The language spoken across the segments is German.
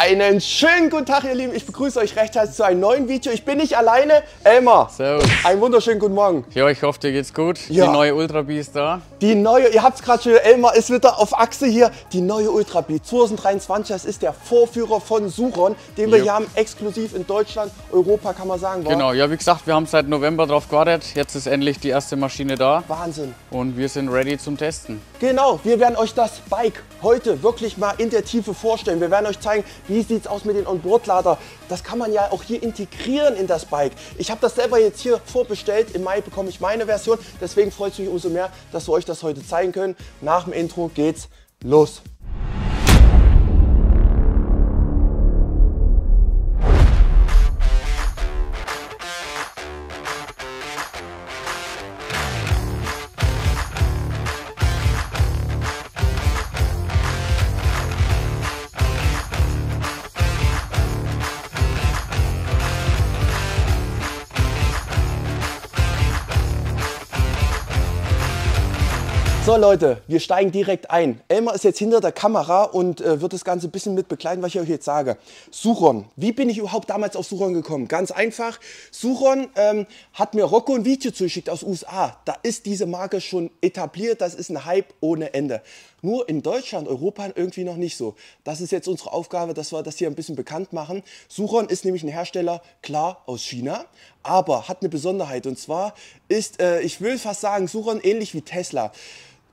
Einen schönen guten Tag, ihr Lieben. Ich begrüße euch recht herzlich zu einem neuen Video. Ich bin nicht alleine. Elmar. Servus. Einen wunderschönen guten Morgen. Ja, ich hoffe, dir geht's gut. Ja. Die neue Ultra Bee ist da. Die neue, ihr habt es gerade schon, Elmar ist wieder auf Achse hier. Die neue Ultra Bee 2023, das ist der Vorführer von Suron, den wir hier haben, exklusiv in Deutschland, Europa kann man sagen. War? Genau, ja, wie gesagt, wir haben seit November drauf gewartet. Jetzt ist endlich die erste Maschine da. Wahnsinn. Und wir sind ready zum Testen. Genau, wir werden euch das Bike heute wirklich mal in der Tiefe vorstellen. Wir werden euch zeigen, wie sieht es aus mit den Onboard-Lader. Das kann man ja auch hier integrieren in das Bike. Ich habe das selber jetzt hier vorbestellt. Im Mai bekomme ich meine Version. Deswegen freut es mich umso mehr, dass wir euch das heute zeigen können. Nach dem Intro geht's los. So Leute, wir steigen direkt ein. Elmar ist jetzt hinter der Kamera und wird das Ganze ein bisschen mit begleiten, was ich euch jetzt sage. Suron, wie bin ich überhaupt damals auf Suron gekommen? Ganz einfach, Suron hat mir Rocco ein Video zugeschickt aus USA. Da ist diese Marke schon etabliert, das ist ein Hype ohne Ende. Nur in Deutschland, Europa irgendwie noch nicht so. Das ist jetzt unsere Aufgabe, dass wir das hier ein bisschen bekannt machen. Suron ist nämlich ein Hersteller, klar, aus China, aber hat eine Besonderheit. Und zwar ist, ich will fast sagen, Suron ähnlich wie Tesla.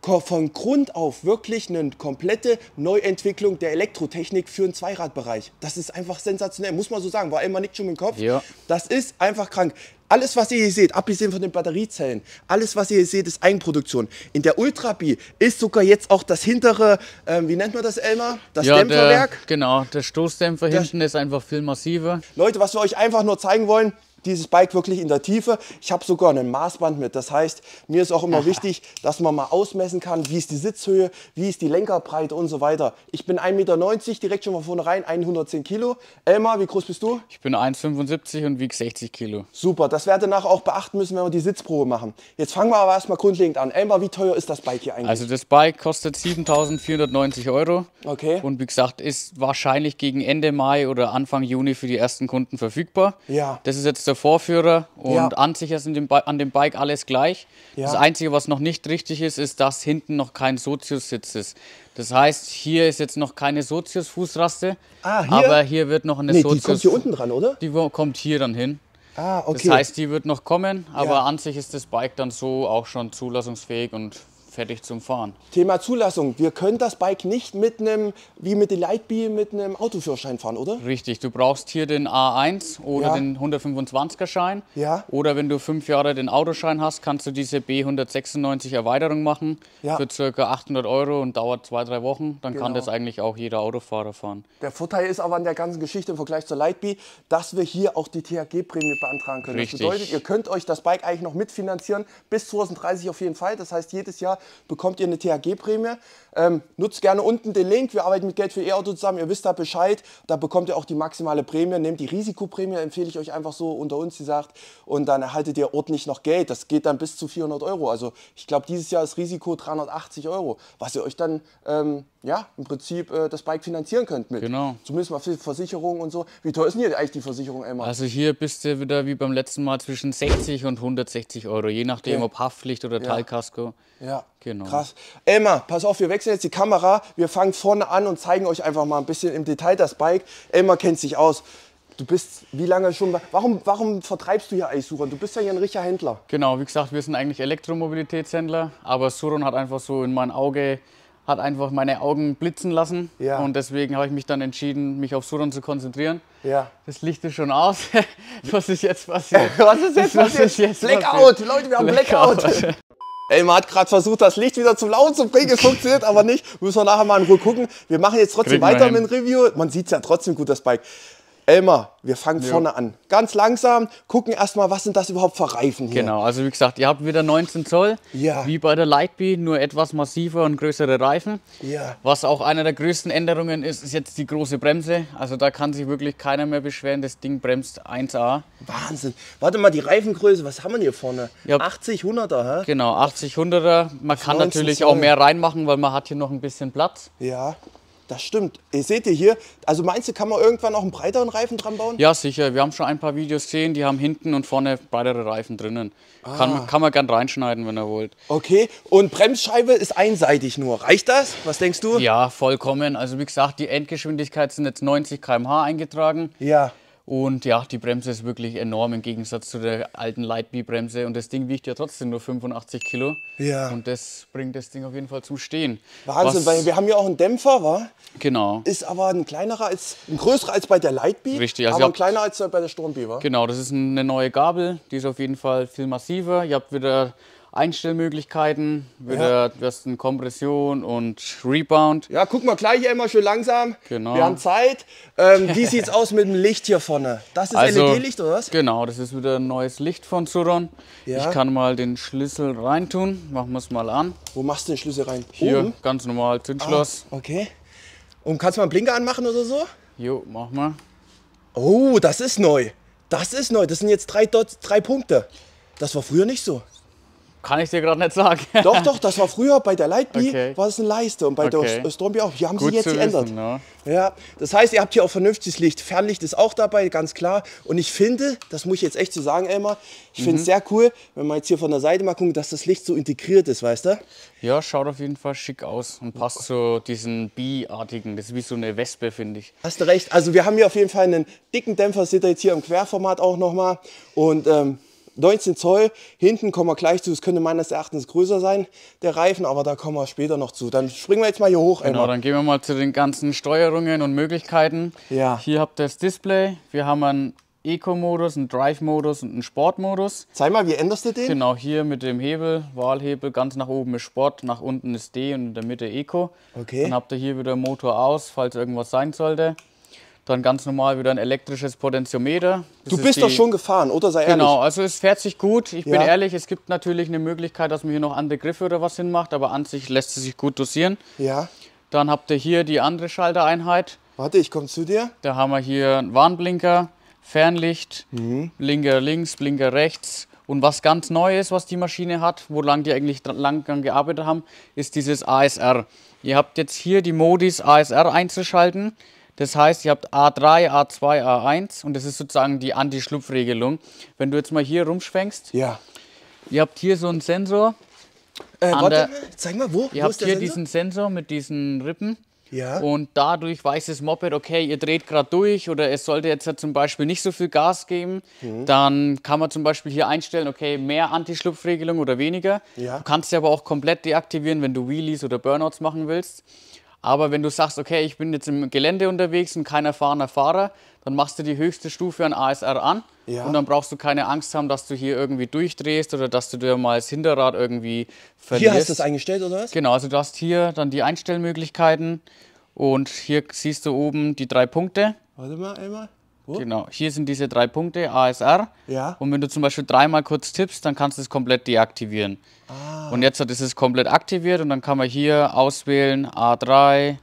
Von Grund auf wirklich eine komplette Neuentwicklung der Elektrotechnik für den Zweiradbereich. Das ist einfach sensationell, muss man so sagen. War immer nickt schon im Kopf. Ja. Das ist einfach krank. Alles, was ihr hier seht, abgesehen von den Batteriezellen, alles, was ihr hier seht, ist Eigenproduktion. In der Ultra Bee ist sogar jetzt auch das hintere, wie nennt man das, Elmar? Das Dämpferwerk. Genau, der Stoßdämpfer hinten ist einfach viel massiver. Leute, was wir euch einfach nur zeigen wollen, dieses Bike wirklich in der Tiefe. Ich habe sogar ein Maßband mit. Das heißt, mir ist auch immer wichtig, dass man mal ausmessen kann, wie ist die Sitzhöhe, wie ist die Lenkerbreite und so weiter. Ich bin 1,90 Meter, direkt schon mal vorne rein, 110 Kilo. Elmar, wie groß bist du? Ich bin 1,75 und wiege 60 Kilo. Super, das werden wir nachher auch beachten müssen, wenn wir die Sitzprobe machen. Jetzt fangen wir aber erstmal grundlegend an. Elmar, wie teuer ist das Bike hier eigentlich? Also das Bike kostet 7.490 €. Okay. Und wie gesagt, ist wahrscheinlich gegen Ende Mai oder Anfang Juni für die ersten Kunden verfügbar. Ja. Das ist jetzt der Vorführer und an sich ist an dem Bike alles gleich. Ja. Das Einzige, was noch nicht richtig ist, ist, dass hinten noch kein Sozius-Sitz ist. Das heißt, hier ist jetzt noch keine Sozius-Fußraste, aber hier wird noch eine Sozius... Die kommt hier unten dran, oder? Die kommt hier dann hin. Ah, okay. Das heißt, die wird noch kommen, aber an sich ist das Bike dann so auch schon zulassungsfähig und fertig zum Fahren. Thema Zulassung. Wir können das Bike nicht mit einem, wie mit den Lightbee, mit einem Autoführerschein fahren, oder? Richtig, du brauchst hier den A1 oder den 125er Schein. Ja. Oder wenn du 5 Jahre den Autoschein hast, kannst du diese B196 Erweiterung machen für ca. 800 € und dauert 2-3 Wochen. Dann kann das eigentlich auch jeder Autofahrer fahren. Der Vorteil ist aber an der ganzen Geschichte im Vergleich zur Lightbee, dass wir hier auch die THG-Prämie beantragen können. Richtig. Das bedeutet, ihr könnt euch das Bike eigentlich noch mitfinanzieren, bis 2030 auf jeden Fall. Das heißt, jedes Jahr bekommt ihr eine THG-Prämie. Nutzt gerne unten den Link. Wir arbeiten mit Geld für E-Auto zusammen. Ihr wisst da Bescheid. Da bekommt ihr auch die maximale Prämie. Nehmt die Risikoprämie, empfehle ich euch einfach so unter uns, die sagt. Und dann erhaltet ihr ordentlich noch Geld. Das geht dann bis zu 400 €. Also ich glaube, dieses Jahr ist Risiko 380 €, was ihr euch dann im Prinzip das Bike finanzieren könnt mit. Genau. Zumindest mal für Versicherungen und so. Wie teuer ist denn hier eigentlich die Versicherung, Elmar? Also hier bist du wieder wie beim letzten Mal zwischen 60 und 160 €, je nachdem ob Haftpflicht oder Teilkasko. Ja, genau. Krass. Elmar, pass auf, wir wechseln jetzt die Kamera. Wir fangen vorne an und zeigen euch einfach mal ein bisschen im Detail das Bike. Elmar kennt sich aus. Du bist wie lange schon bei... Warum vertreibst du hier eigentlich Suron? Du bist ja hier ein richtiger Händler. Genau, wie gesagt, wir sind eigentlich Elektromobilitätshändler, aber Suron hat einfach so in mein Auge... hat einfach meine Augen blitzen lassen und deswegen habe ich mich dann entschieden, mich auf Suron zu konzentrieren. Ja. Das Licht ist schon aus. Was ist jetzt passiert? Was ist jetzt passiert? Blackout! Leute, wir haben Blackout! Elmar hat gerade versucht, das Licht wieder zum Laufen zu bringen. Es funktioniert aber nicht. Müssen wir nachher mal in Ruhe gucken. Wir machen jetzt trotzdem weiter mit dem Review. Man sieht es ja trotzdem gut, das Bike. Elmar, wir fangen vorne an. Ganz langsam, gucken erstmal, was sind das überhaupt für Reifen hier? Genau, also wie gesagt, ihr habt wieder 19 Zoll, wie bei der Lightbee, nur etwas massiver und größere Reifen. Ja. Was auch eine der größten Änderungen ist, ist jetzt die große Bremse. Also da kann sich wirklich keiner mehr beschweren, das Ding bremst 1A. Wahnsinn. Warte mal, die Reifengröße, was haben wir hier vorne? 80, 100er, hä? Genau, 80, 100er. Man kann natürlich auch mehr reinmachen, weil man hat hier noch ein bisschen Platz. Ja. Das stimmt. Ihr seht ihr hier, also meinst du, kann man irgendwann auch einen breiteren Reifen dran bauen? Ja, sicher. Wir haben schon ein paar Videos gesehen, die haben hinten und vorne breitere Reifen drinnen. Kann man gern reinschneiden, wenn ihr wollt. Okay, und Bremsscheibe ist einseitig nur. Reicht das? Was denkst du? Ja, vollkommen. Also wie gesagt, die Endgeschwindigkeit sind jetzt 90 km/h eingetragen. Ja. Und ja, die Bremse ist wirklich enorm im Gegensatz zu der alten Lightbee-Bremse. Und das Ding wiegt ja trotzdem nur 85 Kilo. Ja. Und das bringt das Ding auf jeden Fall zum Stehen. Wahnsinn, weil wir haben ja auch einen Dämpfer, wa? Genau. Ist aber ein größerer als bei der Lightbee. Richtig. Also aber ein kleiner als bei der Stormbee, wa? Genau, das ist eine neue Gabel. Die ist auf jeden Fall viel massiver. Ihr habt wieder Einstellmöglichkeiten, du hast eine Kompression und Rebound. Ja, guck mal gleich immer schön langsam. Genau. Wir haben Zeit. Wie sieht es aus mit dem Licht hier vorne? Das ist LED-Licht oder was? Genau, das ist wieder ein neues Licht von Suron. Ja. Ich kann mal den Schlüssel reintun. Machen wir es mal an. Wo machst du den Schlüssel rein? Hier, oben? ganz normal Zündschloss. Okay. Und kannst du mal einen Blinker anmachen oder so? Jo, mach mal. Oh, das ist neu. Das ist neu. Das sind jetzt 3 Dots, 3 Punkte. Das war früher nicht so. Kann ich dir gerade nicht sagen. Doch, das war früher bei der Lightbee, Okay. war es eine Leiste und bei der Stormbee auch. Hier haben Gut sie jetzt zu geändert. wissen, ne? Ja, das heißt, ihr habt hier auch vernünftiges Licht. Fernlicht ist auch dabei, ganz klar. Und ich finde, das muss ich jetzt echt so sagen, Elmar, ich finde es sehr cool, wenn wir jetzt hier von der Seite mal gucken, dass das Licht so integriert ist, weißt du? Ja, schaut auf jeden Fall schick aus und passt zu diesen Bee-artigen. Das ist wie so eine Wespe, finde ich. Hast du recht. Also wir haben hier auf jeden Fall einen dicken Dämpfer, seht ihr jetzt hier im Querformat auch nochmal. Und 19 Zoll, hinten kommen wir gleich zu, es könnte meines Erachtens größer sein, der Reifen, aber da kommen wir später noch zu. Dann springen wir jetzt mal hier hoch. Genau, dann gehen wir mal zu den ganzen Steuerungen und Möglichkeiten. Ja. Hier habt ihr das Display, wir haben einen Eco-Modus, einen Drive-Modus und einen Sport-Modus. Zeig mal, wie änderst du den? Genau, hier mit dem Hebel, Wahlhebel, ganz nach oben ist Sport, nach unten ist D und in der Mitte Eco. Okay. Dann habt ihr hier wieder Motor aus, falls irgendwas sein sollte. Dann ganz normal wieder ein elektrisches Potentiometer. Du bist doch schon gefahren, oder? Sei ehrlich. Genau, also es fährt sich gut. Ich bin Ja. ehrlich, es gibt natürlich eine Möglichkeit, dass man hier noch andere Griffe oder was hinmacht, aber an sich lässt es sich gut dosieren. Ja. Dann habt ihr hier die andere Schaltereinheit. Warte, ich komme zu dir. Da haben wir hier einen Warnblinker, Fernlicht, Blinker links, Blinker rechts. Und was ganz neu ist, was die Maschine hat, wo lang die eigentlich lang dran gearbeitet haben, ist dieses ASR. Ihr habt jetzt hier die Modis ASR einzuschalten. Das heißt, ihr habt A3, A2, A1 und das ist sozusagen die Anti-Schlupfregelung. Wenn du jetzt mal hier rumschwenkst, Ja. ihr habt hier so einen Sensor. Warte, zeig mal, wo? Ihr Wo habt ist der hier Sensor? diesen Sensor mit diesen Rippen. Ja. Und dadurch weiß das Moped, okay, ihr dreht gerade durch oder es sollte jetzt zum Beispiel nicht so viel Gas geben. Dann kann man zum Beispiel hier einstellen, okay, mehr Anti-Schlupfregelung oder weniger. Ja. Du kannst sie aber auch komplett deaktivieren, wenn du Wheelies oder Burnouts machen willst. Aber wenn du sagst, okay, ich bin jetzt im Gelände unterwegs und kein erfahrener Fahrer, dann machst du die höchste Stufe an ASR an. Ja. Und dann brauchst du keine Angst haben, dass du hier irgendwie durchdrehst oder dass du dir mal das Hinterrad irgendwie verlierst. Hier hast du das eingestellt, oder was? Genau, also du hast hier dann die Einstellmöglichkeiten und hier siehst du oben die 3 Punkte. Warte mal einmal. Wo? Genau, hier sind diese 3 Punkte, ASR. Ja. Und wenn du zum Beispiel dreimal kurz tippst, dann kannst du es komplett deaktivieren. Und jetzt ist es komplett aktiviert und dann kann man hier auswählen A3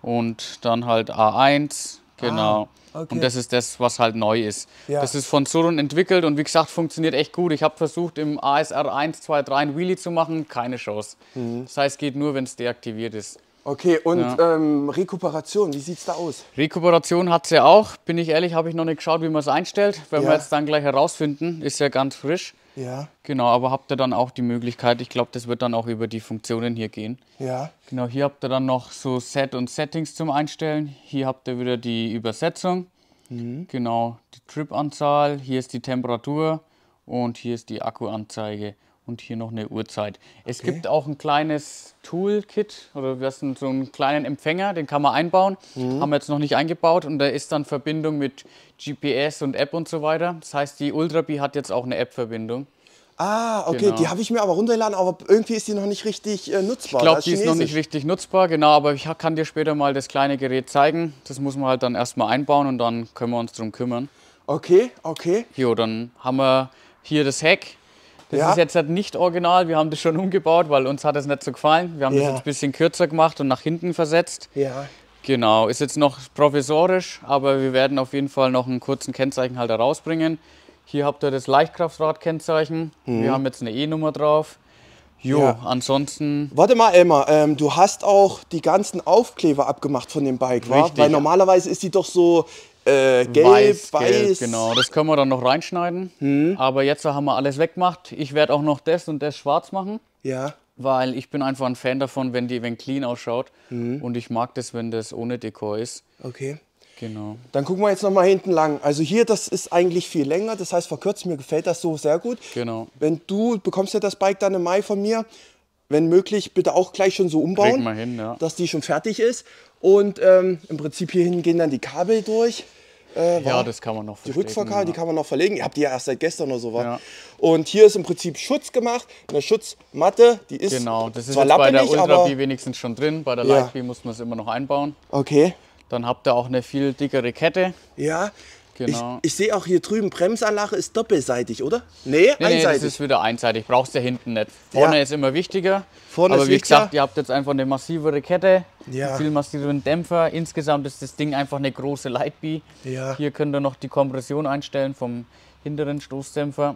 und dann halt A1. Genau. okay. Und das ist das, was halt neu ist. Ja. Das ist von Suron entwickelt und wie gesagt, funktioniert echt gut. Ich habe versucht, im ASR 1, 2, 3 ein Wheelie zu machen, keine Chance. Das heißt, geht nur, wenn es deaktiviert ist. Okay, und Rekuperation, wie sieht's da aus? Rekuperation hat es ja auch. Bin ich ehrlich, habe ich noch nicht geschaut, wie man es einstellt. Werden wir Ja. jetzt dann gleich herausfinden. Ist ja ganz frisch. Ja. Genau, aber habt ihr dann auch die Möglichkeit, ich glaube, das wird dann auch über die Funktionen hier gehen. Ja. Genau, hier habt ihr dann noch so Set und Settings zum Einstellen. Hier habt ihr wieder die Übersetzung. Genau, die Trip-Anzahl, hier ist die Temperatur und hier ist die Akkuanzeige. Und hier noch eine Uhrzeit. Es gibt auch ein kleines Toolkit oder so einen kleinen Empfänger, den kann man einbauen. Haben wir jetzt noch nicht eingebaut und da ist dann Verbindung mit GPS und App und so weiter. Das heißt, die Ultrabee hat jetzt auch eine App-Verbindung. Ah, okay, Genau. die habe ich mir aber runtergeladen, aber irgendwie ist die noch nicht richtig nutzbar. Ich glaube, Das die ist noch nicht chinesisch. richtig nutzbar, genau, aber ich kann dir später mal das kleine Gerät zeigen. Das muss man halt dann erstmal einbauen und dann können wir uns darum kümmern. Okay, okay. Jo, dann haben wir hier das Heck. Das Ja. ist jetzt halt nicht original, wir haben das schon umgebaut, weil uns hat es nicht so gefallen. Wir haben das Ja. jetzt ein bisschen kürzer gemacht und nach hinten versetzt. Ja. Genau, ist jetzt noch provisorisch, aber wir werden auf jeden Fall noch einen kurzen Kennzeichenhalter rausbringen. Hier habt ihr das Leichtkraftrad-Kennzeichen. Wir haben jetzt eine E-Nummer drauf. Jo, Ja. ansonsten... Warte mal, Elmar, du hast auch die ganzen Aufkleber abgemacht von dem Bike, wa? Richtig, Weil ja. normalerweise ist die doch so gelb, weiß. Genau, das können wir dann noch reinschneiden. Aber jetzt haben wir alles weggemacht. Ich werde auch noch das und das schwarz machen, Ja, weil ich bin einfach ein Fan davon, wenn clean ausschaut. Und ich mag das, wenn das ohne Dekor ist. okay. Genau. Dann gucken wir jetzt noch mal hinten lang. Also hier, das ist eigentlich viel länger, das heißt verkürzt. Mir gefällt das so sehr gut. Genau. Wenn du bekommst ja das Bike dann im Mai von mir, wenn möglich, bitte auch gleich schon so umbauen, Kriegen wir hin, ja. dass die schon fertig ist. Und im Prinzip hier hinten gehen dann die Kabel durch. Ja, das kann man noch Die verstecken, Rückfahrkabel, die kann man noch verlegen. Ihr habt die ja erst seit gestern oder so. Ja. Und hier ist im Prinzip Schutz gemacht, eine Schutzmatte, die ist Genau, das ist zwar jetzt bei der lappelig, Ultra aber B wenigstens schon drin. Bei der Ja. Light B muss man es immer noch einbauen. okay. Dann habt ihr auch eine viel dickere Kette. Ja, Genau. ich sehe auch hier drüben, Bremsanlage ist doppelseitig, oder? Nee, Nee, das einseitig. ist wieder einseitig. Brauchst du ja hinten nicht. Vorne Ja. ist immer wichtiger. Vorne aber ist wie wichtiger. gesagt, ihr habt jetzt einfach eine massivere Kette, Ja. einen viel massiveren Dämpfer. Insgesamt ist das Ding einfach eine große Lightbee. Ja. Hier könnt ihr noch die Kompression einstellen vom hinteren Stoßdämpfer.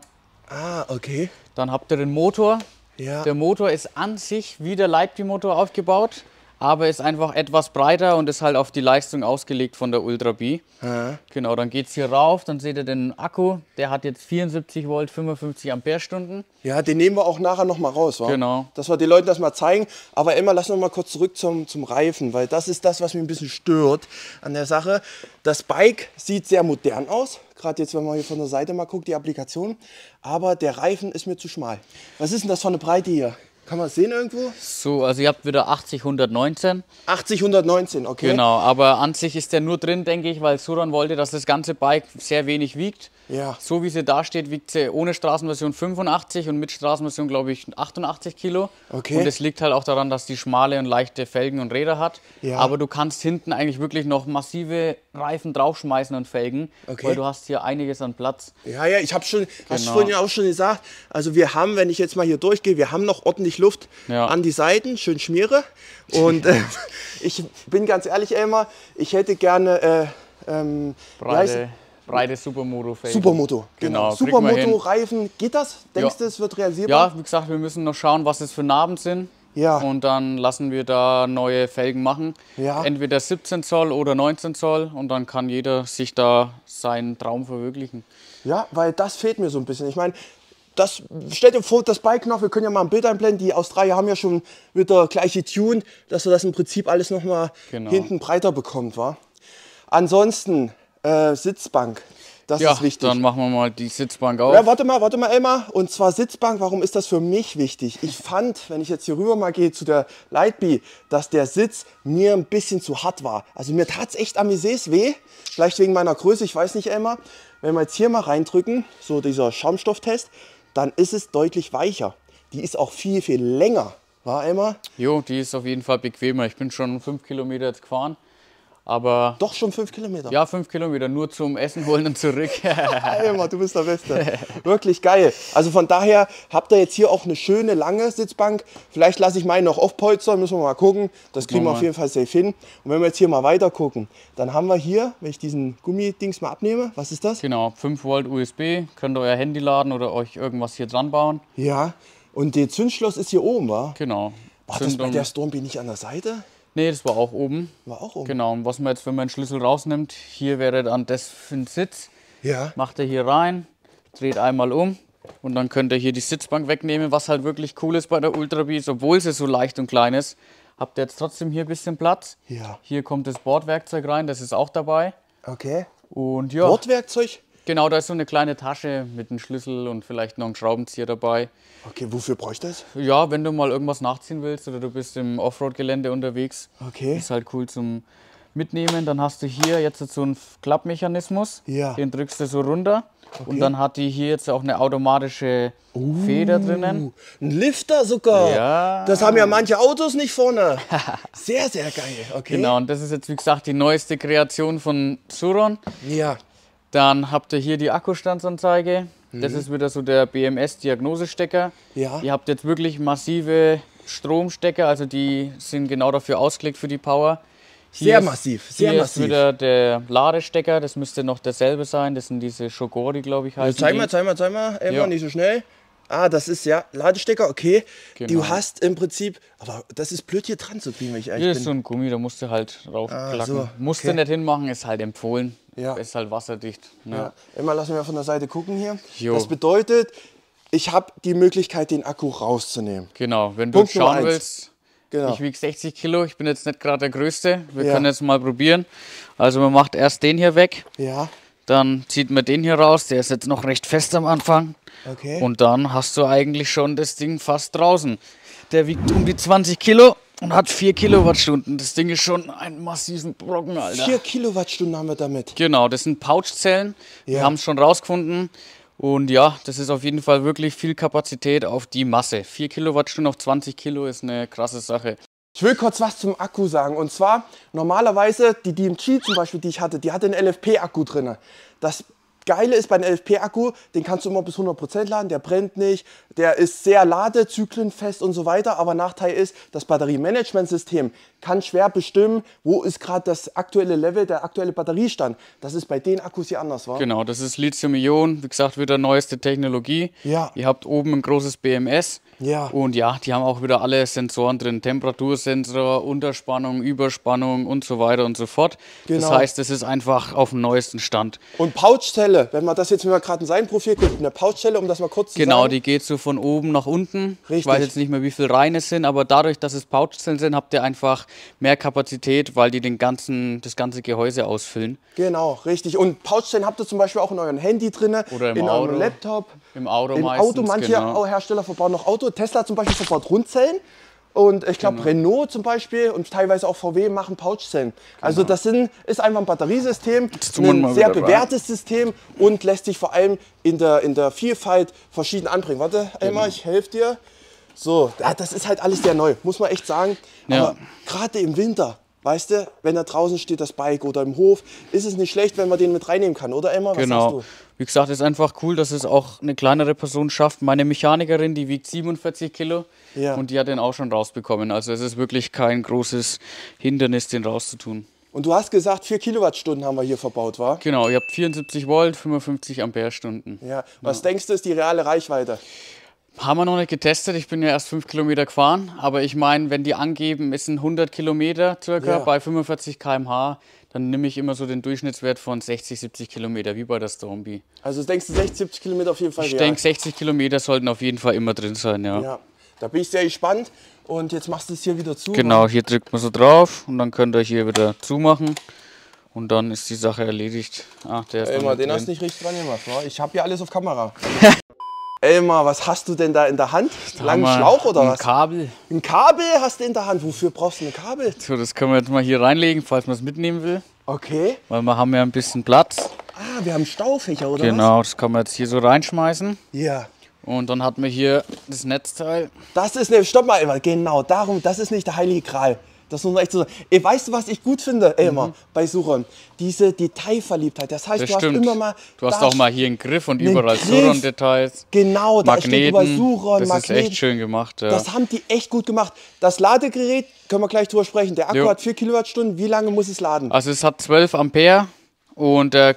Ah, okay. Dann habt ihr den Motor. Ja. Der Motor ist an sich wie der Lightbee-Motor aufgebaut, aber ist einfach etwas breiter und ist halt auf die Leistung ausgelegt von der Ultra B. Ja. Genau, dann geht es hier rauf, dann seht ihr den Akku, der hat jetzt 74 Volt, 55 Ampere-Stunden. Ja, den nehmen wir auch nachher noch mal raus, wa? Genau. Dass wir den Leuten das mal zeigen. Aber Emma, lass noch mal kurz zurück zum Reifen, weil das ist das, was mich ein bisschen stört an der Sache. Das Bike sieht sehr modern aus, gerade jetzt, wenn man hier von der Seite mal guckt, die Applikation. Aber der Reifen ist mir zu schmal. Was ist denn das für eine Breite hier? Kann man es sehen irgendwo? So, also ihr habt wieder 80, 119. 80, 119, okay. Genau, aber an sich ist der nur drin, denke ich, weil Suron wollte, dass das ganze Bike sehr wenig wiegt. Ja. So wie sie da steht, wiegt sie ohne Straßenversion 85 und mit Straßenversion, glaube ich, 88 Kilo. Okay. Und es liegt halt auch daran, dass die schmale und leichte Felgen und Räder hat. Ja. Aber du kannst hinten eigentlich wirklich noch massive Reifen draufschmeißen und Felgen, Okay. weil du hast hier einiges an Platz. Ja, ja, ich habe schon, hast du Genau. vorhin ja auch schon gesagt, also wir haben, wenn ich jetzt mal hier durchgehe, wir haben noch ordentlich Luft Ja. an die Seiten, schön Schmiere. Und ich bin ganz ehrlich, Elmar, ich hätte gerne wie heißt Breite Supermoto-Felgen. Supermoto. Genau, kriegen wir hin. Supermoto, Reifen, geht das? Denkst Ja. du, es wird realisierbar? Ja, wie gesagt, wir müssen noch schauen, was es für Narben sind. Ja. Und dann lassen wir da neue Felgen machen. Ja. Entweder 17 Zoll oder 19 Zoll. Und dann kann jeder sich da seinen Traum verwirklichen. Ja, weil das fehlt mir so ein bisschen. Ich meine, das, stell dir vor, das Bike noch, wir können ja mal ein Bild einblenden, die Australier haben ja schon wieder gleiche Tune, dass wir das im Prinzip alles noch mal Genau. hinten breiter bekommt, wa? Ansonsten, Sitzbank, das Ja, ist wichtig. dann machen wir mal die Sitzbank auf. Ja, warte mal, Elmar. Und zwar Sitzbank, warum ist das für mich wichtig? Ich fand, wenn ich jetzt hier rüber mal gehe zu der Lightbee, dass der Sitz mir ein bisschen zu hart war. Also mir tat es echt am Gesäß weh. Vielleicht wegen meiner Größe, ich weiß nicht, Elmar. Wenn wir jetzt hier mal reindrücken, so dieser Schaumstofftest, dann ist es deutlich weicher. Die ist auch viel, viel länger. War Elmar? Jo, die ist auf jeden Fall bequemer. Ich bin schon 5 Kilometer jetzt gefahren. Aber Doch schon 5 Kilometer. ja, 5 Kilometer nur zum Essen holen und zurück. Elmar, du bist der Beste. Wirklich geil. Also von daher habt ihr jetzt hier auch eine schöne, lange Sitzbank. Vielleicht lasse ich meinen noch aufpolstern, müssen wir mal gucken. Das kriegen wir auf jeden Fall safe hin. Und wenn wir jetzt hier mal weiter gucken, dann haben wir hier, wenn ich diesen Gummidings mal abnehme, was ist das? Genau, 5 Volt USB. Könnt ihr euer Handy laden oder euch irgendwas hier dran bauen. Ja. Und der Zündschloss ist hier oben, wa? Genau. War das bei Zündung- der Stormbee nicht an der Seite? Nee, das war auch oben. War auch oben. Genau, und was man jetzt, wenn man den Schlüssel rausnimmt, hier wäre dann das für den Sitz. Ja. Macht ihr hier rein, dreht einmal um und dann könnt ihr hier die Sitzbank wegnehmen. Was halt wirklich cool ist bei der Ultra B, obwohl sie so leicht und klein ist, habt ihr jetzt trotzdem hier ein bisschen Platz. Ja. Hier kommt das Bordwerkzeug rein, das ist auch dabei. Okay. Und ja, Bordwerkzeug? genau, da ist so eine kleine Tasche mit einem Schlüssel und vielleicht noch ein Schraubenzieher dabei. Okay, wofür bräuchte ich das? Ja, wenn du mal irgendwas nachziehen willst oder du bist im Offroad-Gelände unterwegs, Okay. ist halt cool zum Mitnehmen. Dann hast du hier jetzt so einen Klappmechanismus, Ja. den drückst du so runter und dann hat die hier jetzt auch eine automatische Feder drinnen. Ein Lifter sogar. Ja. Das haben ja manche Autos nicht vorne. Sehr, sehr geil. Okay. Genau, und das ist jetzt wie gesagt die neueste Kreation von Suron. Ja. Dann habt ihr hier die Akkustandsanzeige. Das ist wieder so der BMS-Diagnosestecker. Ja. Ihr habt jetzt wirklich massive Stromstecker, also die sind genau dafür ausgelegt für die Power. Sehr ist- massiv, sehr hier massiv. ist wieder der Ladestecker, das müsste noch derselbe sein. Das sind diese Shogori, glaube ich, heißen Zeig die. mal, Elmar, Ja. nicht so schnell. Ah, das ist ja Ladestecker, okay. Genau. Du hast im Prinzip, aber das ist blöd hier dran zu kriegen, wenn ich ehrlich Hier bin. ist so ein Gummi, da musst du halt raufklacken. so, Musst du nicht hinmachen, ist halt empfohlen. Ja. Ist halt wasserdicht. Ja. Immer lassen wir von der Seite gucken hier. Jo. Das bedeutet, ich habe die Möglichkeit, den Akku rauszunehmen. Genau, wenn du Punkt Nummer schauen eins. willst, Genau. ich wiege 60 Kilo, ich bin jetzt nicht gerade der Größte. Wir Ja. können jetzt mal probieren. Also man macht erst den hier weg, Ja, dann zieht man den hier raus, der ist jetzt noch recht fest am Anfang. okay. Und dann hast du eigentlich schon das Ding fast draußen. Der wiegt um die 20 Kilo und hat 4 Kilowattstunden. Das Ding ist schon ein massiven Brocken, Alter. 4 Kilowattstunden haben wir damit. Genau, das sind Pouchzellen. Ja. Wir haben es schon rausgefunden. Und ja, das ist auf jeden Fall wirklich viel Kapazität auf die Masse. 4 Kilowattstunden auf 20 Kilo ist eine krasse Sache. Ich will kurz was zum Akku sagen. Und zwar, normalerweise, die DMG zum Beispiel, die ich hatte, die hatte einen LFP-Akku drin. Das Geile ist, bei einem LFP-Akku, den kannst du immer bis 100% laden, der brennt nicht, der ist sehr ladezyklenfest und so weiter. Aber Nachteil ist, das Batteriemanagementsystem kann schwer bestimmen, wo ist gerade das aktuelle Level, der aktuelle Batteriestand. Das ist bei den Akkus hier anders, wa? Genau, das ist Lithium-Ionen, wie gesagt, wieder neueste Technologie. Ja. Ihr habt oben ein großes BMS. Ja. Und ja, die haben auch wieder alle Sensoren drin, Temperatursensor, Unterspannung, Überspannung und so weiter und so fort. Genau. Das heißt, es ist einfach auf dem neuesten Stand. Und Pouchzelle, wenn man das jetzt, wenn man gerade in sein Profil guckt, eine Pouchzelle, um das mal kurz zu Genau, sagen. die geht so von oben nach unten. Richtig. Ich weiß jetzt nicht mehr, wie viel rein es sind, aber dadurch, dass es Pouchzellen sind, habt ihr einfach mehr Kapazität, weil die das ganze Gehäuse ausfüllen. Genau, richtig. Und Pouchzellen habt ihr zum Beispiel auch in eurem Handy drin, Oder im in Auto. eurem Laptop. Im Auto Im meistens, Auto, manche genau. Hersteller verbauen noch Auto. Tesla zum Beispiel verbaut Rundzellen. Und ich glaube, Genau. Renault zum Beispiel und teilweise auch VW machen Pouchzellen. Also das ist einfach ein Batteriesystem, tun wir ein mal sehr wieder rein. bewährtes System und lässt sich vor allem in der Vielfalt verschieden anbringen. Warte, Elmar, ich helfe dir. So, ja, das ist halt alles sehr neu, muss man echt sagen. Ja. Aber gerade im Winter, weißt du, wenn da draußen steht das Bike oder im Hof, ist es nicht schlecht, wenn man den mit reinnehmen kann, oder Elmar? Was sagst Genau. du? Wie gesagt, ist einfach cool, dass es auch eine kleinere Person schafft. Meine Mechanikerin, die wiegt 47 Kilo Ja. und die hat den auch schon rausbekommen. Also es ist wirklich kein großes Hindernis, den rauszutun. Und du hast gesagt, 4 Kilowattstunden haben wir hier verbaut, war? Genau, ihr habt 74 Volt, 55 Ampere-Stunden. Ja. Was denkst du, ist die reale Reichweite? Haben wir noch nicht getestet, ich bin ja erst 5 Kilometer gefahren. Aber ich meine, wenn die angeben, es sind 100 Kilometer circa Ja. bei 45 km/h, dann nehme ich immer so den Durchschnittswert von 60, 70 Kilometer, wie bei der Stormby. Also denkst du 60, 70 Kilometer auf jeden Fall Ich real? denke, 60 Kilometer sollten auf jeden Fall immer drin sein, ja. Ja, da bin ich sehr gespannt. Und jetzt machst du es hier wieder zu. Genau, hier drückt man so drauf und dann könnt ihr hier wieder zumachen und dann ist die Sache erledigt. Ach, der ist noch Elmar, nicht den hast du drin. nicht richtig dran gemacht, wa? Ich habe hier alles auf Kamera. Elmar, was hast du denn da in der Hand? Langen Haben wir Schlauch oder ein was? Kabel. Ein Kabel hast du in der Hand. Wofür brauchst du ein Kabel? So, das können wir jetzt mal hier reinlegen, falls man es mitnehmen will, Okay. weil wir haben ja ein bisschen Platz. Ah, wir haben Staufächer, oder was? Genau, das kann man jetzt hier so reinschmeißen Ja. und dann hat man hier das Netzteil. Das ist ne, stopp mal, Elmar. Genau, darum, das ist nicht der heilige Gral. Das muss man echt so sagen. Ey, weißt du, was ich gut finde, Elmar, bei Suron? Diese Detailverliebtheit. Das heißt, Das du hast stimmt. immer mal... Du hast da auch mal hier einen Griff und einen überall Griff. Suron-Details. Genau, da steht über Magneten. Suron, Das ist Magneten. echt schön gemacht. Ja. Das haben die echt gut gemacht. Das Ladegerät, können wir gleich drüber sprechen. Der Akku Jo. hat 4 Kilowattstunden. Wie lange muss es laden? Also es hat 12 Ampere und der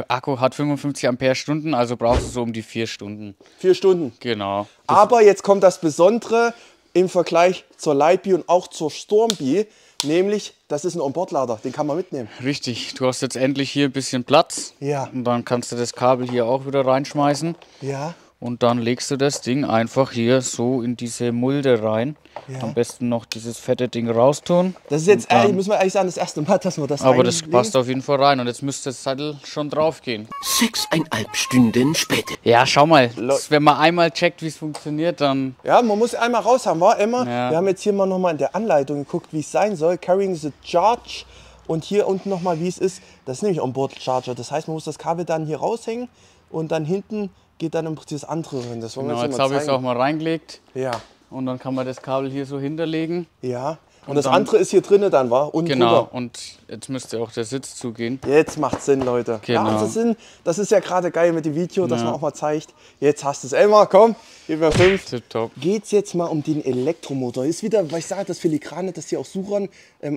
Akku hat 55 Ampere-Stunden, also brauchst du so um die 4 Stunden. 4 Stunden. Genau. Aber jetzt kommt das Besondere im Vergleich zur Lightbee und auch zur Stormbee. Nämlich, das ist ein Onboard-Lader. Den kann man mitnehmen. Richtig, du hast jetzt endlich hier ein bisschen Platz. Ja. Und dann kannst du das Kabel hier auch wieder reinschmeißen. Ja. Und dann legst du das Ding einfach hier so in diese Mulde rein. Ja. Am besten noch dieses fette Ding raustun. Das ist jetzt, Und dann- ehrlich, müssen wir ehrlich sagen, das erste Mal, dass wir das Aber das reinlegen. passt auf jeden Fall rein. Und jetzt müsste das Sattel schon drauf gehen. 6,5 Stunden später. Ja, schau mal. Wenn man einmal checkt, wie es funktioniert, dann... Ja, man muss einmal raus haben, war Emma. Ja. Wir haben jetzt hier mal nochmal in der Anleitung geguckt, wie es sein soll. Carrying the Charge. Und hier unten nochmal, wie es ist. Das ist nämlich Onboard Charger. Das heißt, man muss das Kabel dann hier raushängen und dann hinten geht dann im Prinzip das andere rein. Das wollen wir Genau, jetzt jetzt mal habe ich es zeigen. auch mal reingelegt. Ja, Und dann kann man das Kabel hier so hinterlegen. ja. Und Und das dann- andere ist hier drinnen dann, war unten Genau. drüber. Und jetzt müsste auch der Sitz zugehen. Jetzt macht Sinn, Leute. Genau. Ja, das ist ja gerade geil mit dem Video, dass Ja. man auch mal zeigt. Jetzt hast du es. Elmar, komm, gib mir 5. Tipptopp. Geht's jetzt mal um den Elektromotor. Ist wieder, weil ich sage, das Filigrane, dass hier auch Suron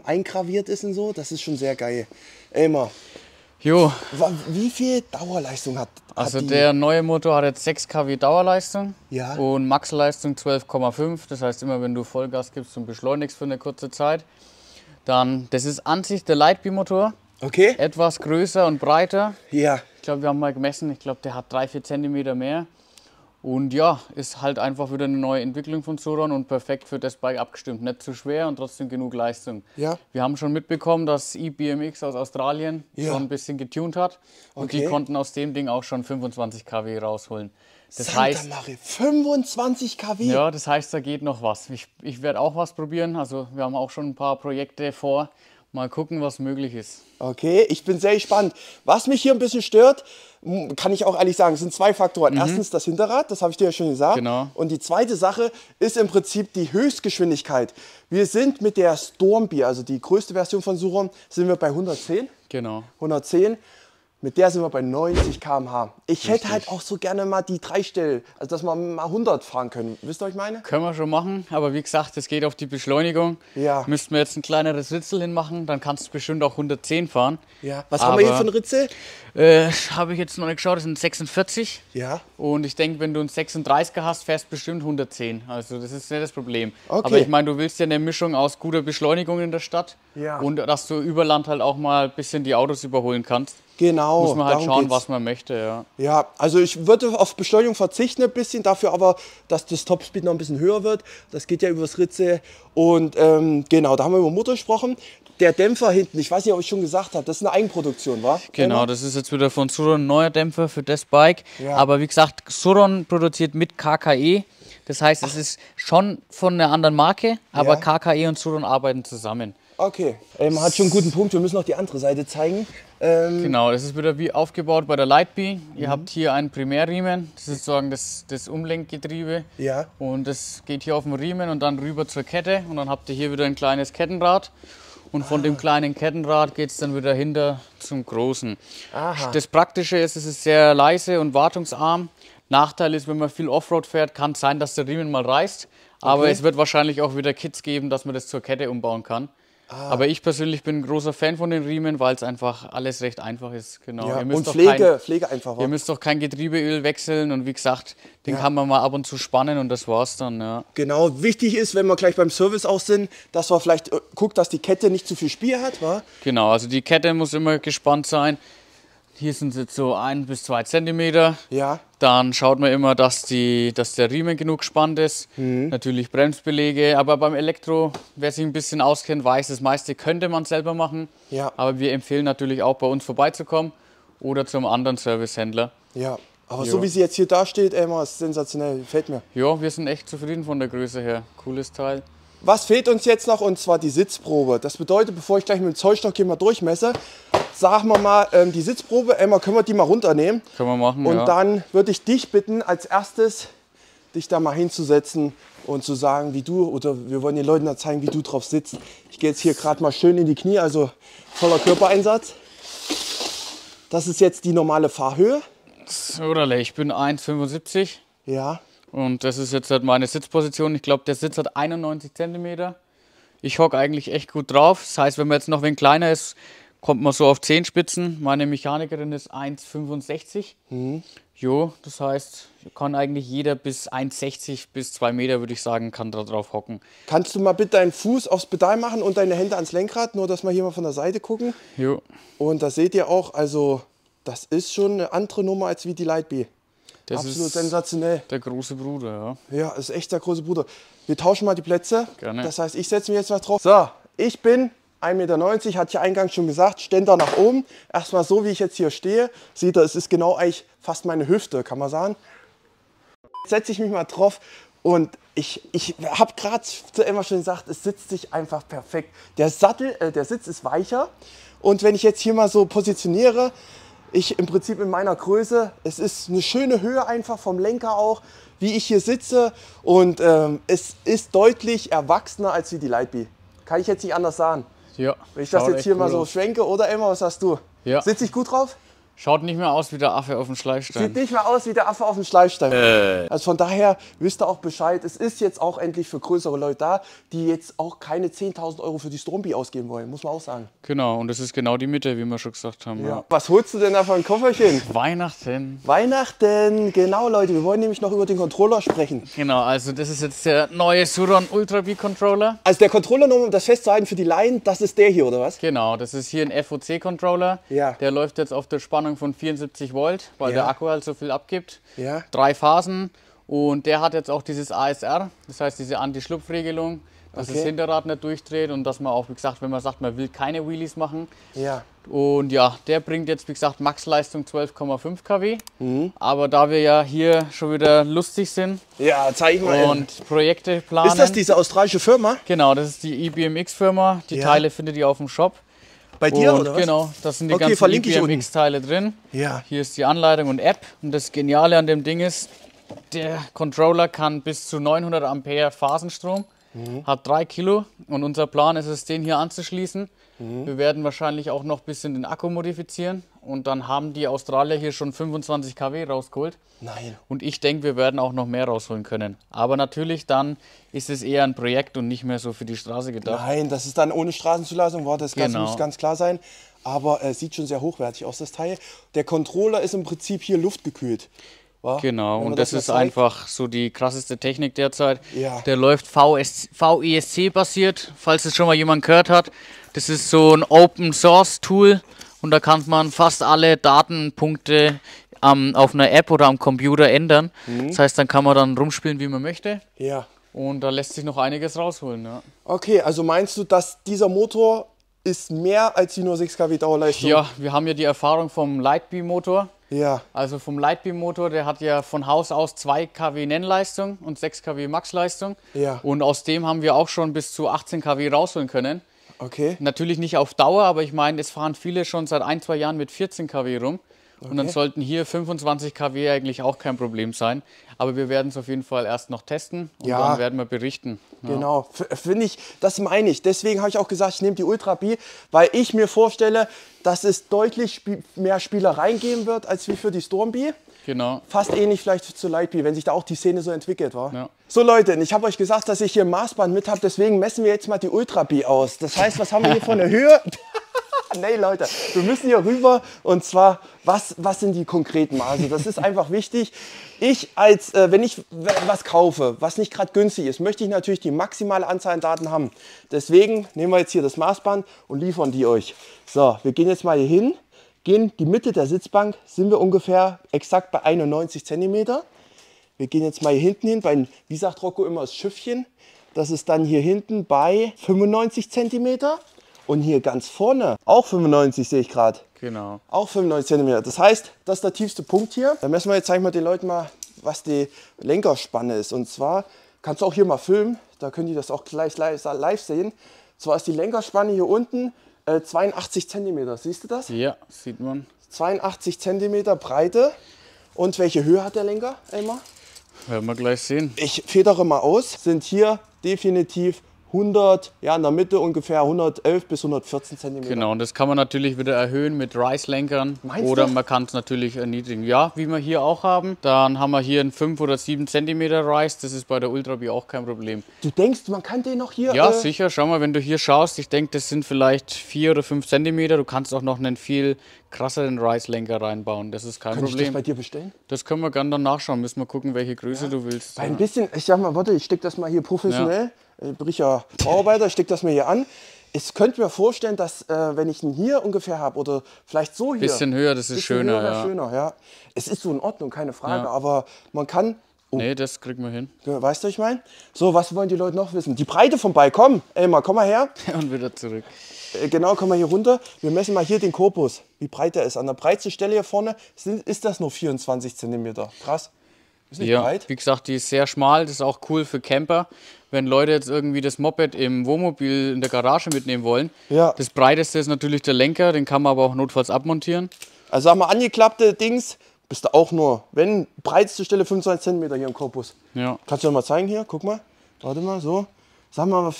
eingraviert ist und so. Das ist schon sehr geil. Elmar, Jo. Wie viel Dauerleistung hat Also die? der neue Motor hat jetzt 6 kW Dauerleistung Ja. und Maxleistung 12,5. Das heißt, immer wenn du Vollgas gibst und beschleunigst für eine kurze Zeit, dann, das ist an sich der Lightbeam-Motor, Okay. etwas größer und breiter. Ja. Ich glaube, wir haben mal gemessen, ich glaube, der hat 3-4 cm mehr. Und ja, ist halt einfach wieder eine neue Entwicklung von Soron und perfekt für das Bike abgestimmt. Nicht zu schwer und trotzdem genug Leistung. Ja. Wir haben schon mitbekommen, dass eBMX aus Australien Ja. schon ein bisschen getunt hat. Und Okay. die konnten aus dem Ding auch schon 25 kW rausholen. Das Santa heißt, Maria, 25 kW? ja, das heißt, da geht noch was. Ich werde auch was probieren. Also wir haben auch schon ein paar Projekte vor. Mal gucken, was möglich ist. Okay, ich bin sehr gespannt. Was mich hier ein bisschen stört, kann ich auch ehrlich sagen, sind zwei Faktoren. Erstens das Hinterrad, das habe ich dir ja schon gesagt. Genau. Und die zweite Sache ist im Prinzip die Höchstgeschwindigkeit. Wir sind mit der Stormby, also die größte Version von Soron, sind wir bei 110. Genau. 110. Mit der sind wir bei 90 km/h. Ich hätte halt auch so gerne mal die Dreistelle, also dass wir mal 100 fahren können. Wisst ihr, was ich meine? Können wir schon machen, aber wie gesagt, es geht auf die Beschleunigung. Ja. Müssten wir jetzt ein kleineres Ritzel hinmachen, dann kannst du bestimmt auch 110 fahren. Ja. Was haben wir hier für ein Ritzel? Habe ich jetzt noch nicht geschaut, das sind 46. Ja. Und ich denke, wenn du einen 36er hast, fährst du bestimmt 110. Also das ist nicht das Problem. Okay. Aber ich meine, du willst ja eine Mischung aus guter Beschleunigung in der Stadt Ja. und dass du über Land halt auch mal ein bisschen die Autos überholen kannst. Genau. Muss man halt darum schauen, geht's. was man möchte. Ja. Ja, also ich würde auf Beschleunigung verzichten ein bisschen, dafür aber, dass das Topspeed noch ein bisschen höher wird. Das geht ja übers Ritze. Und genau, da haben wir über Motor gesprochen. Der Dämpfer hinten, ich weiß nicht, ob ich schon gesagt habe, das ist eine Eigenproduktion, wa? Genau, das ist jetzt wieder von Soron ein neuer Dämpfer für das Bike. Ja. Aber wie gesagt, Soron produziert mit KKE. Das heißt, es ist schon von einer anderen Marke, aber Ja. KKE und Soron arbeiten zusammen. Okay, man hat schon einen guten Punkt. Wir müssen noch die andere Seite zeigen. Genau, das ist wieder wie aufgebaut bei der Lightbee. Mhm. Ihr habt hier einen Primärriemen, das ist sozusagen das Umlenkgetriebe. Ja. Und das geht hier auf den Riemen und dann rüber zur Kette. Und dann habt ihr hier wieder ein kleines Kettenrad. Und von dem kleinen Kettenrad geht es dann wieder hinter zum großen. Aha. Das Praktische ist, es ist sehr leise und wartungsarm. Nachteil ist, wenn man viel Offroad fährt, kann es sein, dass der Riemen mal reißt. Aber Okay. es wird wahrscheinlich auch wieder Kits geben, dass man das zur Kette umbauen kann. Aber ich persönlich bin ein großer Fan von den Riemen, weil es einfach alles recht einfach ist. Genau. Ja. Ihr müsst Und doch Pflege einfach. Ihr müsst doch kein Getriebeöl wechseln und wie gesagt, den Ja. kann man mal ab und zu spannen und das war's dann. Ja. Genau, wichtig ist, wenn wir gleich beim Service auch sind, dass man vielleicht guckt, dass die Kette nicht zu viel Spiel hat, wa? Genau, also die Kette muss immer gespannt sein. Hier sind es jetzt so 1 bis 2 Zentimeter. Ja. Dann schaut man immer, dass der Riemen genug gespannt ist. Natürlich Bremsbeläge, aber beim Elektro, wer sich ein bisschen auskennt, weiß, das meiste könnte man selber machen. Ja. Aber wir empfehlen natürlich auch bei uns vorbeizukommen oder zum anderen Servicehändler. Ja. Aber Ja. so wie sie jetzt hier dasteht, Elmar, ist sensationell, gefällt mir. Ja, wir sind echt zufrieden von der Größe her. Cooles Teil. Was fehlt uns jetzt noch, und zwar die Sitzprobe. Das bedeutet, bevor ich gleich mit dem Zollstock hier mal durchmesse, sagen wir mal, die Sitzprobe, Elmar, können wir die mal runternehmen? Können wir machen, Und ja. dann würde ich dich bitten, als erstes dich da mal hinzusetzen und zu sagen, wie du, oder wir wollen den Leuten da zeigen, wie du drauf sitzt. Ich gehe jetzt hier gerade mal schön in die Knie, also voller Körpereinsatz. Das ist jetzt die normale Fahrhöhe. Oder ich bin 1,75 Ja. und das ist jetzt halt meine Sitzposition. Ich glaube, der Sitz hat 91 cm. Ich hocke eigentlich echt gut drauf. Das heißt, wenn man jetzt noch ein wenig kleiner ist, kommt man so auf Zehenspitzen. Meine Mechanikerin ist 1,65. Jo, das heißt, kann eigentlich jeder bis 1,60 bis 2 Meter, würde ich sagen, kann da drauf hocken. Kannst du mal bitte deinen Fuß aufs Pedal machen und deine Hände ans Lenkrad, nur dass wir hier mal von der Seite gucken. Jo. Und da seht ihr auch, also das ist schon eine andere Nummer als wie die Lightbee. Das Absolut ist sensationell. der große Bruder, ja. Ja, ist echt der große Bruder. Wir tauschen mal die Plätze. Gerne. Das heißt, ich setze mich jetzt mal drauf. So, ich bin 1,90 Meter, hatte ich ja eingangs schon gesagt, Ständer nach oben. Erstmal so, wie ich jetzt hier stehe. Seht ihr, es ist genau eigentlich fast meine Hüfte, kann man sagen. Jetzt setze ich mich mal drauf und ich habe gerade zu Elmar schon gesagt, es sitzt sich einfach perfekt. Der Sitz ist weicher und wenn ich jetzt hier mal so positioniere, ich im Prinzip in meiner Größe, es ist eine schöne Höhe einfach vom Lenker auch, wie ich hier sitze und es ist deutlich erwachsener als wie die Lightbee. Kann ich jetzt nicht anders sagen. Ja. Wenn ich das schaut jetzt echt hier mal cool so aus. schwenke, oder Elmar, was sagst du? Ja. Sitze ich gut drauf? Schaut nicht mehr aus wie der Affe auf dem Schleifstein. Sieht nicht mehr aus wie der Affe auf dem Schleifstein. Also von daher wisst ihr auch Bescheid. Es ist jetzt auch endlich für größere Leute da, die jetzt auch keine 10.000 Euro für die Stormby ausgeben wollen, muss man auch sagen. Genau, und das ist genau die Mitte, wie wir schon gesagt haben. Ja. Was holst du denn da für ein Kofferchen? Weihnachten. Weihnachten, genau Leute. Wir wollen nämlich noch über den Controller sprechen. Genau, also das ist jetzt der neue Suron Ultra B Controller. Also der Controller, nur um das festzuhalten für die Laien, das ist der hier, oder was? Genau, das ist hier ein FOC-Controller. Ja. Der läuft jetzt auf der Spannung von 74 Volt, weil der Akku halt so viel abgibt. Ja. 3 Phasen und der hat jetzt auch dieses ASR, das heißt diese Anti-Schlupfregelung, dass das Hinterrad nicht durchdreht und dass man auch, wie gesagt, wenn man sagt, man will keine Wheelies machen. Ja. Und ja, der bringt jetzt, wie gesagt, Maxleistung 12,5 kW. Aber da wir ja hier schon wieder lustig sind Ja, zeig mal. und Projekte planen. Ist das diese australische Firma? Genau, das ist die IBMX-Firma. Die Teile findet ihr auf dem Shop. Bei dir, Und oder was? genau, das sind die Okay, ganzen verlinke ich unten. IBMX-Teile drin. Ja. Hier ist die Anleitung und App. Und das Geniale an dem Ding ist, der Controller kann bis zu 900 Ampere Phasenstrom, hat 3 Kilo. Und unser Plan ist es, den hier anzuschließen. Wir werden wahrscheinlich auch noch ein bisschen den Akku modifizieren. Und dann haben die Australier hier schon 25 kW rausgeholt. Nein. Und ich denke, wir werden auch noch mehr rausholen können. Aber natürlich dann ist es eher ein Projekt und nicht mehr so für die Straße gedacht. Nein, das ist dann ohne Straßenzulassung, war das Ganze Genau. muss ganz klar sein. Aber sieht schon sehr hochwertig aus, das Teil. Der Controller ist im Prinzip hier luftgekühlt. Wa? Genau, Wenn man und das mal ist zeigt. einfach so die krasseste Technik derzeit. Ja. Der läuft VESC basiert, falls es schon mal jemand gehört hat. Das ist so ein Open Source Tool und da kann man fast alle Datenpunkte auf einer App oder am Computer ändern. Das heißt, dann kann man dann rumspielen, wie man möchte. Ja. Und da lässt sich noch einiges rausholen. Ja, Okay, also meinst du, dass dieser Motor ist mehr als die nur 6 kW Dauerleistung? ja, wir haben ja die Erfahrung vom Lightbeam Motor. Ja. Also vom Lightbeam Motor, der hat ja von Haus aus 2 kW Nennleistung und 6 kW Maxleistung. Ja. Und aus dem haben wir auch schon bis zu 18 kW rausholen können. Okay. Natürlich nicht auf Dauer, aber ich meine, es fahren viele schon seit 1, 2 Jahren mit 14 kW rum. Und dann sollten hier 25 kW eigentlich auch kein Problem sein. Aber wir werden es auf jeden Fall erst noch testen und Ja. dann werden wir berichten. Ja. Genau, finde ich, das meine ich. Deswegen habe ich auch gesagt, ich nehme die Ultra B, weil ich mir vorstelle, dass es deutlich mehr Spielereien geben wird, als wie für die Stormby. Genau. Fast ähnlich vielleicht zu Lightbeam, wenn sich da auch die Szene so entwickelt war. Ja. So Leute, ich habe euch gesagt, dass ich hier ein Maßband mit habe, deswegen messen wir jetzt mal die Ultra B aus. Das heißt, was haben wir hier von der Höhe? Nee, Leute, wir müssen hier rüber und zwar, was sind die konkreten Maße? Das ist einfach wichtig. Wenn ich was kaufe, was nicht gerade günstig ist, möchte ich natürlich die maximale Anzahl an Daten haben. Deswegen nehmen wir jetzt hier das Maßband und liefern die euch. So, wir gehen jetzt mal hier hin, gehen die Mitte der Sitzbank, sind wir ungefähr exakt bei 91 cm. Wir gehen jetzt mal hier hinten hin, wie sagt Rocco immer, das Schiffchen. Das ist dann hier hinten bei 95 cm. Und hier ganz vorne, auch 95 sehe ich gerade. Genau. Auch 95 cm. Das heißt, das ist der tiefste Punkt hier. Da messen wir jetzt, zeigen wir den Leuten mal, was die Lenkerspanne ist. Und zwar, kannst du auch hier mal filmen, da können die das auch gleich live sehen. Und zwar ist die Lenkerspanne hier unten 82 cm. Siehst du das? Ja, sieht man. 82 cm Breite. Und welche Höhe hat der Lenker, Elmar? Werden wir gleich sehen. Ich federe mal aus, sind hier definitiv 100, ja in der Mitte ungefähr 111 bis 114 cm. Genau, und das kann man natürlich wieder erhöhen mit Rise-Lenkern. Meinst Oder du? man kann es natürlich erniedrigen. Ja, wie wir hier auch haben. Dann haben wir hier einen 5 oder 7 cm Rise. Das ist bei der Ultra B auch kein Problem. Du denkst, man kann den noch hier... Ja, sicher. Schau mal, wenn du hier schaust, ich denke, das sind vielleicht 4 oder 5 cm. Du kannst auch noch einen viel krasseren Rise-Lenker reinbauen. Das ist kein Kann ich das Problem. bei dir bestellen? Das können wir gerne dann nachschauen. Müssen wir gucken, welche Größe du willst. Ein bisschen, ich sag mal, warte, ich stecke das mal hier professionell. Ich bin ja Bauarbeiter, ich stecke das mir hier an. Ich könnte mir vorstellen, dass wenn ich ihn hier ungefähr habe oder vielleicht so hier. Bisschen höher, das ist bisschen schöner, höher, ja. schöner, ja. Es ist so in Ordnung, keine Frage, Ja. aber man kann... Oh, Nee, das kriegen wir hin. weißt du, was ich meine? So, was wollen die Leute noch wissen? Die Breite vom Bike, komm, Elmar, komm mal her. Und wieder zurück. Genau, komm mal hier runter. Wir messen mal hier den Korpus, wie breit der ist. An der breitsten Stelle hier vorne ist das nur 24 cm. Krass. Ist nicht Ja, breit. wie gesagt, die ist sehr schmal. Das ist auch cool für Camper. Wenn Leute jetzt irgendwie das Moped im Wohnmobil in der Garage mitnehmen wollen. Ja. Das breiteste ist natürlich der Lenker, den kann man aber auch notfalls abmontieren. Also sag mal, angeklappte Dings, bist du auch nur, wenn breiteste Stelle 25 cm hier im Korpus. Ja. Kannst du dir mal zeigen hier? Guck mal. Warte mal, so. Sag mal,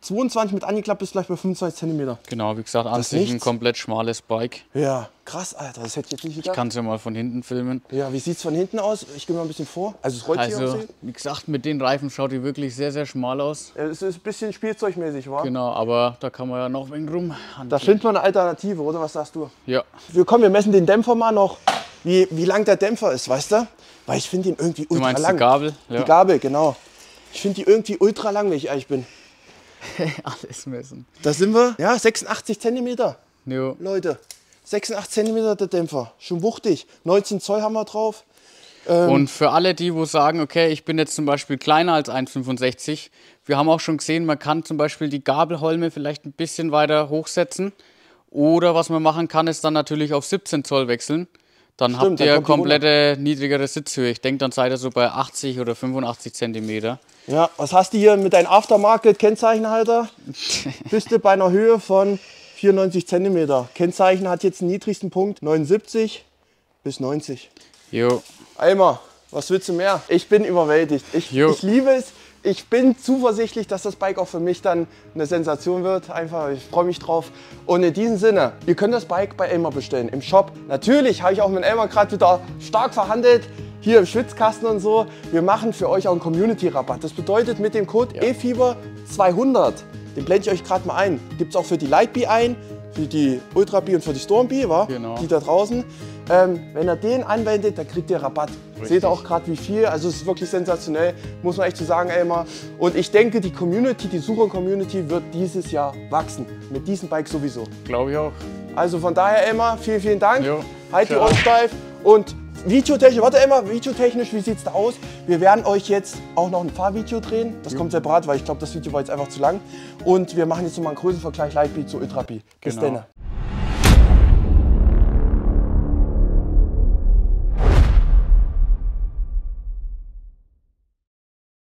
22 mit angeklappt bist, gleich bei 25 cm. Genau, wie gesagt, an sich ein komplett schmales Bike. Ja, krass, Alter, das hätte ich jetzt nicht gedacht. Ich kann es ja mal von hinten filmen. Ja, wie sieht es von hinten aus? Ich gehe mal ein bisschen vor. Also es rollt sich Also, aussehen. wie gesagt, mit den Reifen schaut die wirklich sehr, sehr schmal aus. Es ist ein bisschen spielzeugmäßig, wa? Genau, aber da kann man ja noch ein wenig rum. Da findet man eine Alternative, oder? Was sagst du? Ja. Wir messen den Dämpfer mal noch, wie lang der Dämpfer ist, weißt du? Weil ich finde ihn irgendwie ultra lang. Du meinst die Gabel? Ja. Die Gabel, genau. Ich finde die irgendwie ultra lang, wenn ich ehrlich bin. Alles messen. Da sind wir, ja, 86 cm. Jo. Leute, 86 cm der Dämpfer. Schon wuchtig. 19 Zoll haben wir drauf. Und für alle die, wo sagen, okay, ich bin jetzt zum Beispiel kleiner als 1,65, wir haben auch schon gesehen, man kann zum Beispiel die Gabelholme vielleicht ein bisschen weiter hochsetzen. Oder was man machen kann, ist dann natürlich auf 17 Zoll wechseln. Dann habt ihr komplette niedrigere Sitzhöhe. Ich denke, dann seid ihr so bei 80 oder 85 cm. Ja, was hast du hier mit deinem Aftermarket-Kennzeichenhalter? Bist du bei einer Höhe von 94 cm. Kennzeichen hat jetzt den niedrigsten Punkt 79 bis 90. Jo. Eimer, was willst du mehr? Ich bin überwältigt. Ich liebe es. Ich bin zuversichtlich, dass das Bike auch für mich dann eine Sensation wird. Einfach, ich freue mich drauf. Und in diesem Sinne, ihr könnt das Bike bei Elmar bestellen, im Shop. Natürlich habe ich auch mit Elmar gerade wieder stark verhandelt. Hier im Schwitzkasten und so. Wir machen für euch auch einen Community-Rabatt. Das bedeutet mit dem Code EFieber200, den blende ich euch gerade mal ein. Gibt es auch für die Lightbee ein, für die Ultra Bee und für die Storm Bee, wa? Genau. Die da draußen. Wenn ihr den anwendet, dann kriegt ihr Rabatt. Richtig. Seht ihr auch gerade wie viel. Also es ist wirklich sensationell, muss man echt so sagen, Elmar. Und ich denke, die Community, die Suchern-Community wird dieses Jahr wachsen. Mit diesem Bike sowieso. Glaube ich auch. Also von daher, Elmar, vielen, vielen Dank. Jo. Halt die Ohren steif. Und videotechnisch, warte Elmar, videotechnisch, wie sieht es da aus? Wir werden euch jetzt auch noch ein Fahrvideo drehen. Das kommt separat, weil ich glaube, das Video war jetzt einfach zu lang. Und wir machen jetzt nochmal einen Größenvergleich Lightbee zu Ultra Bee. Bis dann.